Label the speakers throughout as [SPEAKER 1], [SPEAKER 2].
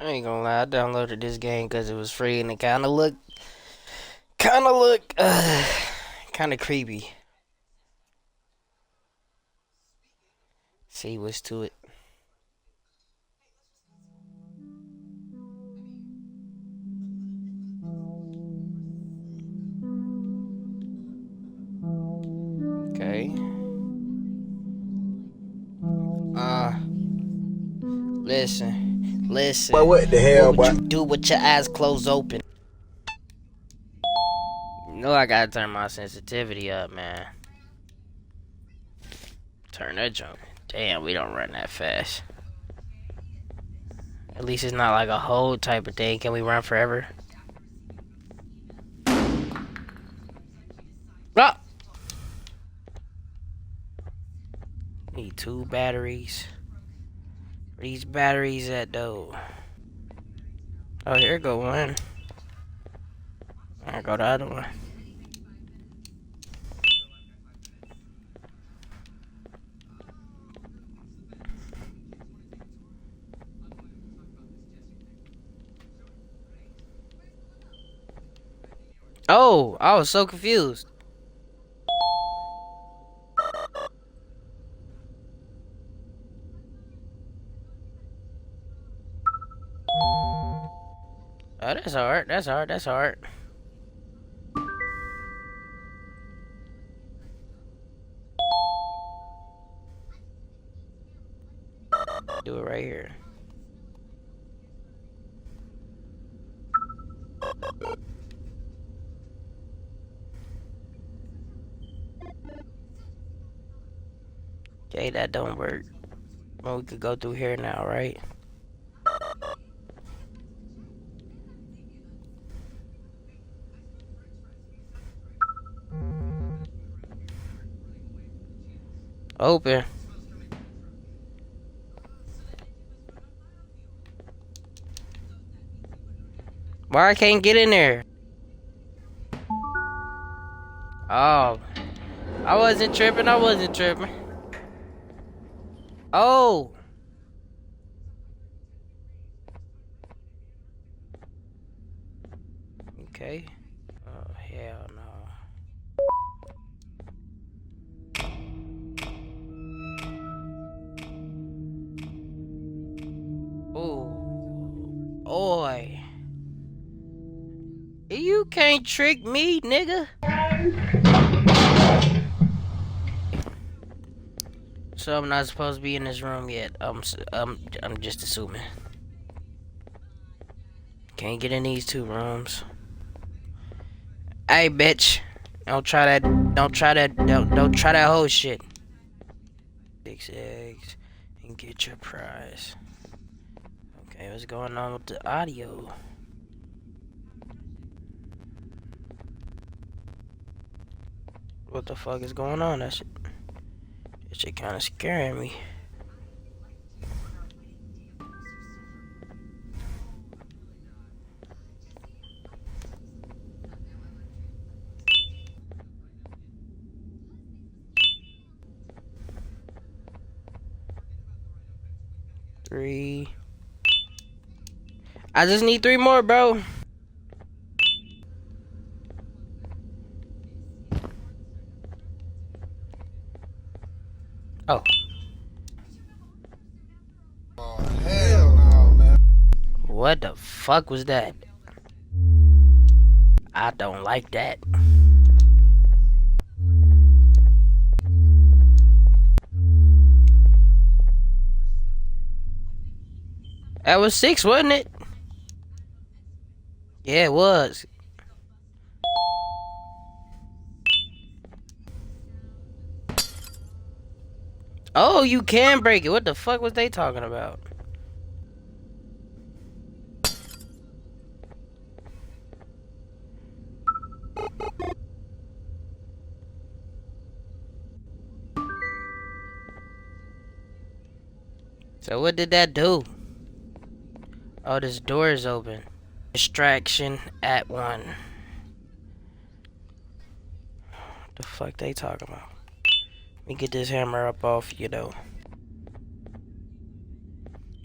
[SPEAKER 1] I ain't gonna lie, I downloaded this game because it was free and it kind of creepy. See what's to it. Okay. Listen.
[SPEAKER 2] But what the
[SPEAKER 1] What
[SPEAKER 2] hell,
[SPEAKER 1] would
[SPEAKER 2] boy?
[SPEAKER 1] you do with your eyes closed open? You know I gotta turn my sensitivity up, man. Turn that junk. Damn, we don't run that fast. At least it's not like a whole type of thing. Can we run forever? Ah! Need 2 batteries. Where these batteries at though? Oh, here go one. There go the other one. Oh, I was so confused. Oh, that's hard. That's hard. Do it right here. Okay, that don't work. Well, we could go through here now, right? Open. Why I can't get in there? Oh, I wasn't tripping. Oh. Okay. Oh, hell no. Oh. Oi. You can't trick me, nigga. So I'm not supposed to be in this room yet. I'm just assuming. Can't get in these 2 rooms. Hey, bitch. Don't try that whole shit. 6 eggs and get your prize. Okay, what's going on with the audio? What the fuck is going on? That shit kind of scaring me. Three. I just need 3 more, bro. Oh.
[SPEAKER 2] Oh, hell no, man.
[SPEAKER 1] What the fuck was that? I don't like that. That was 6, wasn't it? Yeah, it was. Oh, you can break it. What the fuck was they talking about? So what did that do? Oh, this door is open. Distraction at 1. The fuck they talking about? Let me get this hammer up off you though.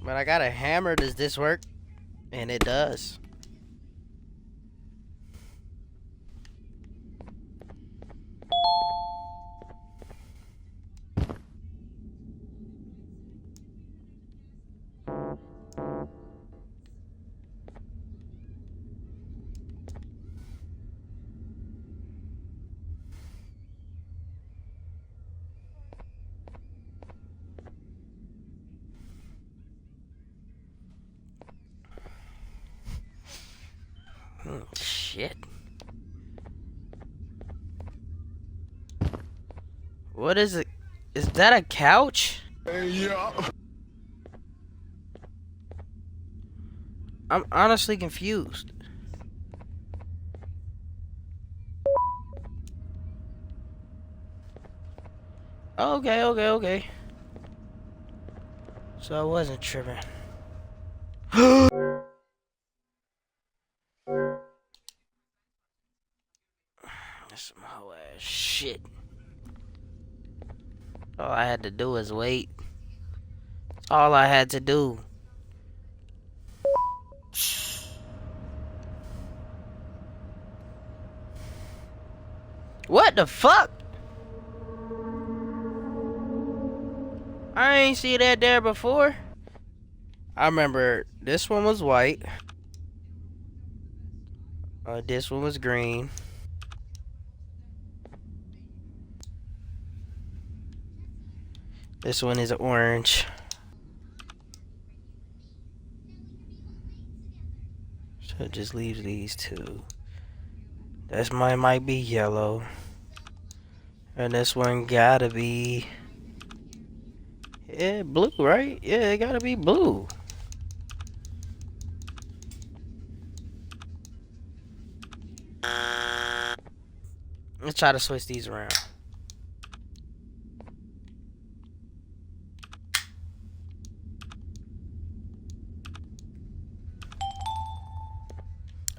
[SPEAKER 1] But I got a hammer. Does this work? And it does. Shit. What is it? Is that a couch?
[SPEAKER 2] Yeah.
[SPEAKER 1] I'm honestly confused. Okay, okay, okay. So I wasn't tripping. That's some whole ass shit. All I had to do was wait. All I had to do. What the fuck? I ain't see that there before. I remember this one was white. This one was green. This one is orange. So it just leaves these two. This one might be yellow. And this one gotta be... Yeah, blue, right? Yeah, it gotta be blue. Let's try to switch these around.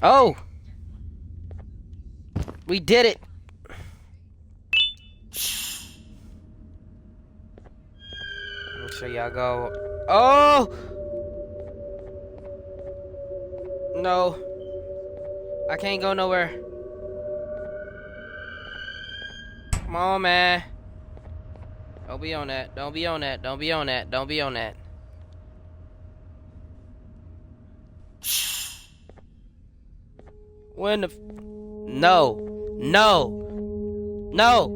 [SPEAKER 1] Oh! We did it! Make sure y'all go... Oh! No. I can't go nowhere. Come on, man. Don't be on that. Don't be on that. Don't be on that. Don't be on that. When the... No. No. No.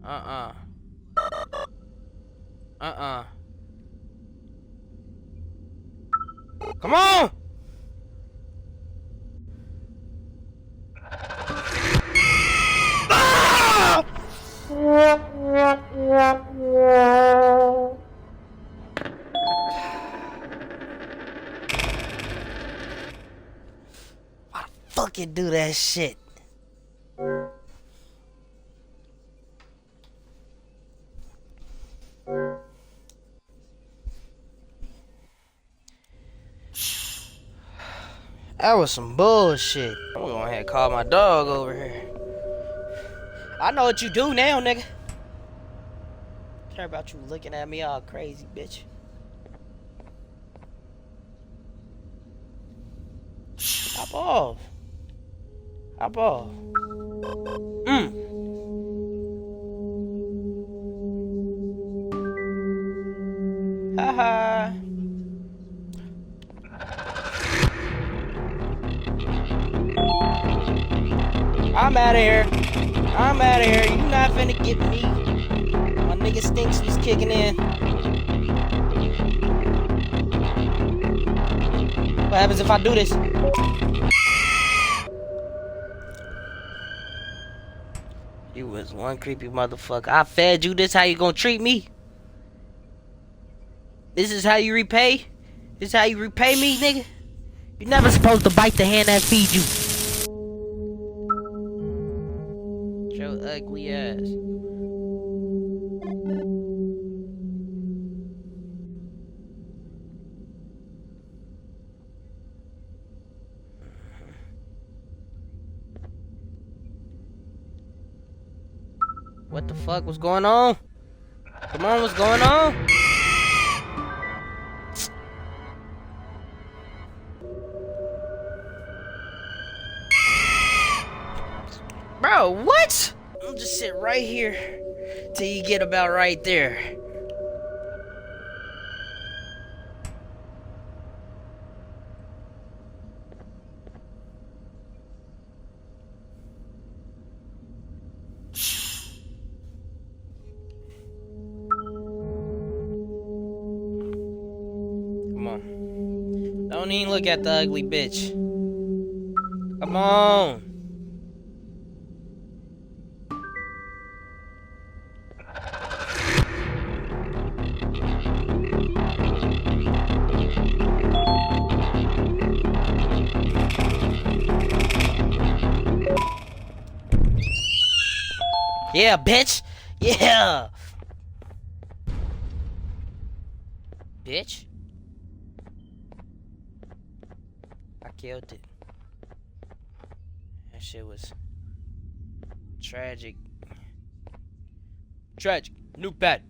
[SPEAKER 1] Uh-uh. Uh-uh. Come on! Ah! Why the fuck you do that shit? That was some bullshit. I'm gonna go ahead and call my dog over here. I know what you do now, nigga. Care about you looking at me all crazy, bitch. Hop off. Hop off. Haha. I'm out of here. I'm out of here. You not finna get me. My nigga Stinks was kicking in. What happens if I do this? You was one creepy motherfucker. I fed you. This how you gonna treat me? This is how you repay? This is how you repay me, nigga? You're never supposed to bite the hand that feeds you. Your ugly ass. What the fuck? What's going on? Come on, what's going on? Bro, what? I'm just sit right here till you get about right there. Come on. Don't even look at the ugly bitch. Come on. Yeah, bitch. Yeah. Bitch. I killed it. That shit was tragic. Tragic. New bad.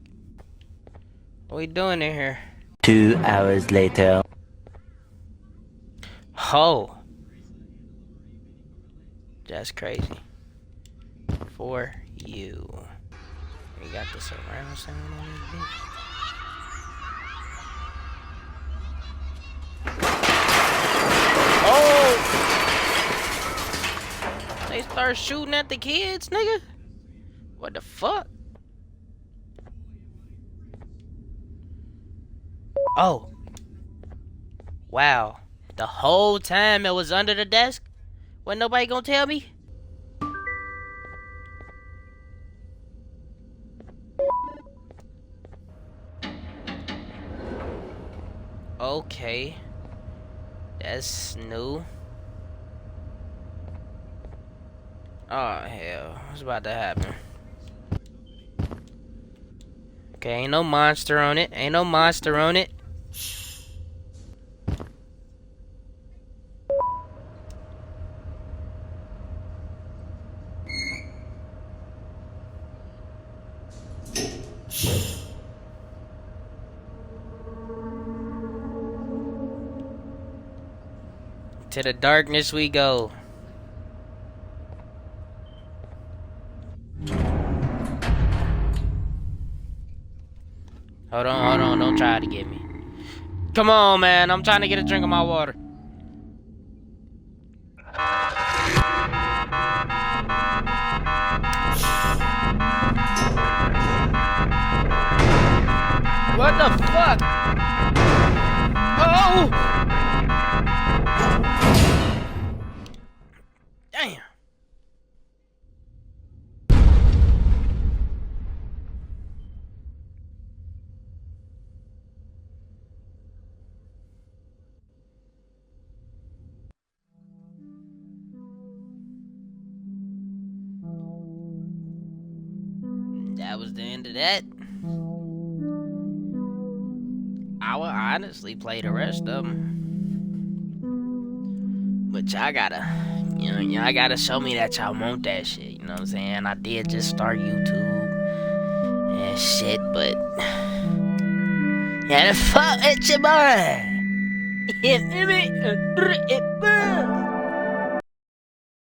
[SPEAKER 1] What we doing in here?
[SPEAKER 3] 2 hours later.
[SPEAKER 1] Oh. That's crazy. For you. We got the surround sound on this bitch. Oh! They start shooting at the kids, nigga? What the fuck? Oh. Wow. The whole time it was under the desk? Wasn't nobody gonna tell me? Okay. That's new. Oh, hell. What's about to happen? Okay, ain't no monster on it. Ain't no monster on it. To the darkness we go. Hold on, don't try to get me. Come on, man, I'm trying to get a drink of my water. What the fuck? Oh! Damn. That was the end of that. I would honestly play the rest of them. But y'all gotta, y'all gotta show me that y'all want that shit. You know what I'm saying? I did just start YouTube and shit, but yeah, the fuck with your boy. You feel me?